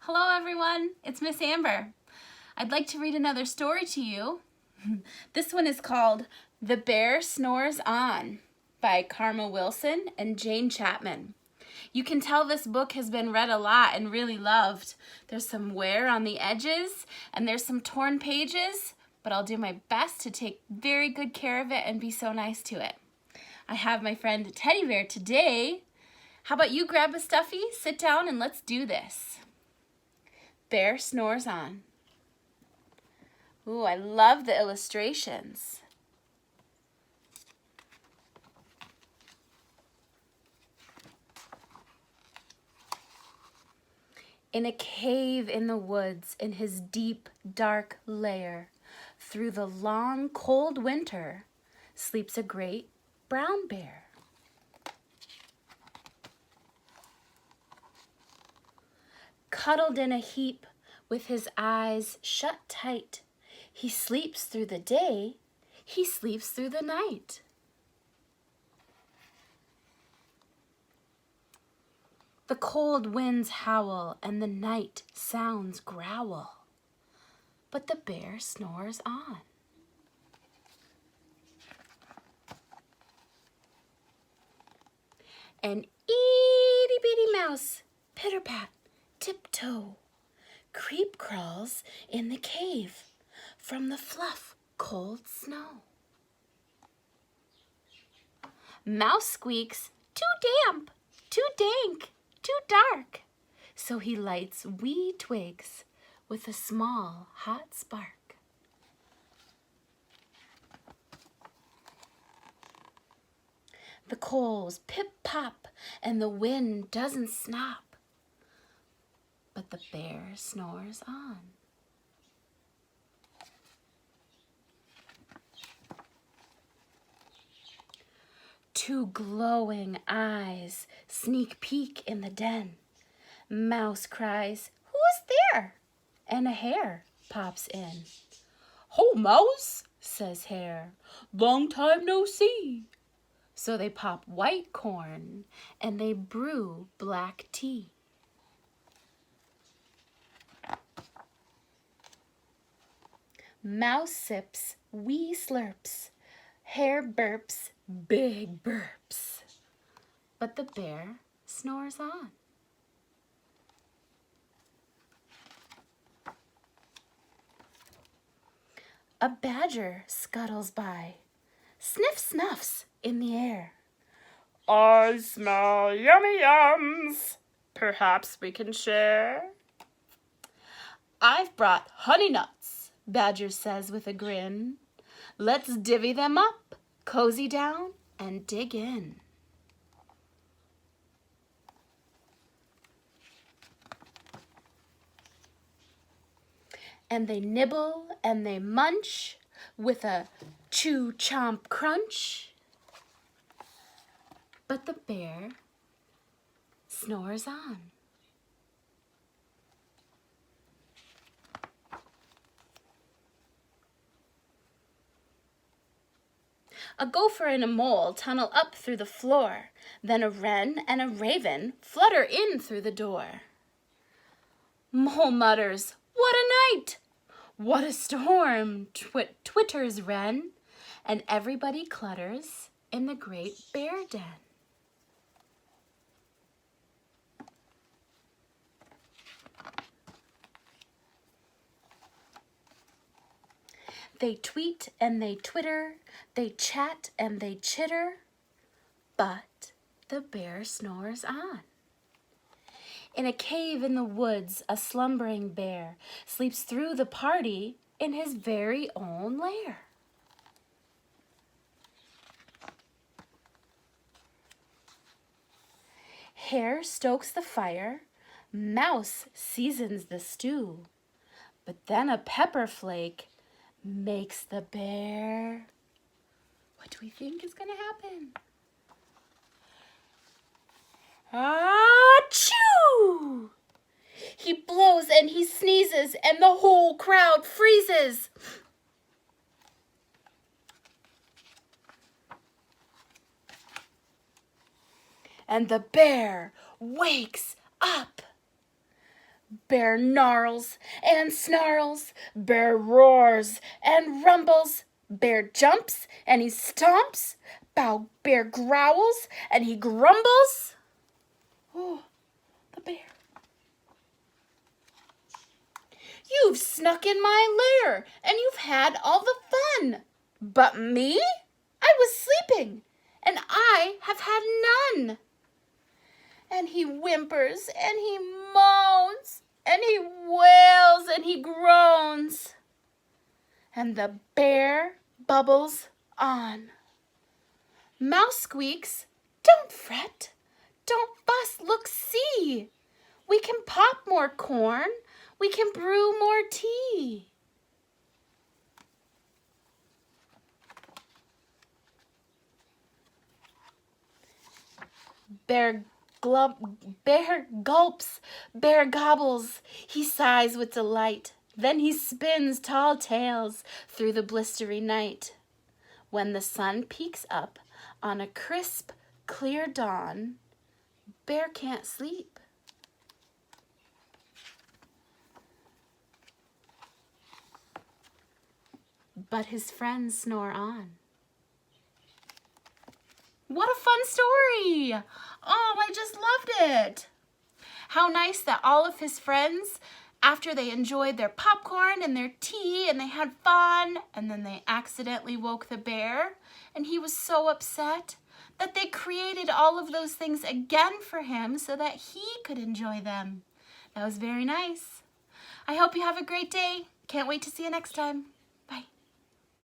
Hello everyone, it's Miss Amber. I'd like to read another story to you. This one is called The Bear Snores On by Karma Wilson and Jane Chapman. You can tell this book has been read a lot and really loved. There's some wear on the edges and there's some torn pages, but I'll do my best to take very good care of it and be so nice to it. I have my friend Teddy Bear today. How about you grab a stuffy, sit down, and let's do this. Bear snores on. Ooh, I love the illustrations. In a cave in the woods, in his deep, dark lair, through the long, cold winter, sleeps a great brown bear. Cuddled in a heap, with his eyes shut tight, he sleeps through the day, he sleeps through the night. The cold winds howl and the night sounds growl, but the bear snores on. An itty-bitty mouse, pitter-pat, tiptoe, creep crawls in the cave from the fluff cold snow. Mouse squeaks, too damp, too dank, too dark, so he lights wee twigs with a small hot spark. The coals pip-pop and the wind doesn't snap, but the bear snores on. Two glowing eyes sneak peek in the den. Mouse cries, "Who's there?" And a hare pops in. "Ho, Mouse," says Hare, "long time no see." So they pop white corn and they brew black tea. Mouse sips wee slurps, Hare burps big burps, but the bear snores on. A badger scuttles by, sniff snuffs in the air. "I smell yummy yums. Perhaps we can share." "I've brought honey nuts," Badger says with a grin. "Let's divvy them up, cozy down, and dig in." And they nibble and they munch with a chew chomp crunch, but the bear snores on. A gopher and a mole tunnel up through the floor. Then a wren and a raven flutter in through the door. Mole mutters, "What a night! What a storm!" Twitters wren, and everybody clutters in the great bear den. They tweet and they twitter, they chat and they chitter, but the bear snores on. In a cave in the woods, a slumbering bear sleeps through the party in his very own lair. Hare stokes the fire, Mouse seasons the stew, but then a pepper flake makes the bear. What do we think is going to happen? Achoo! He blows and he sneezes and the whole crowd freezes. And the bear wakes up. Bear gnarls and snarls, bear roars and rumbles, bear jumps and he stomps, bear growls and he grumbles. Oh, the bear. You've snuck in my lair and you've had all the fun. But me? I was sleeping and I have had none. And he whimpers and he moans and he wails and he groans. And the bear bubbles on. Mouse squeaks, don't fret, don't fuss, look, see. We can pop more corn, we can brew more tea. Bear gulps, bear gobbles, he sighs with delight. Then he spins tall tales through the blistery night. When the sun peeks up on a crisp, clear dawn, bear can't sleep. But his friends snore on. What a fun story! Oh, I just loved it. How nice that all of his friends, after they enjoyed their popcorn and their tea and they had fun, and then they accidentally woke the bear, and he was so upset that they created all of those things again for him so that he could enjoy them. That was very nice. I hope you have a great day. Can't wait to see you next time.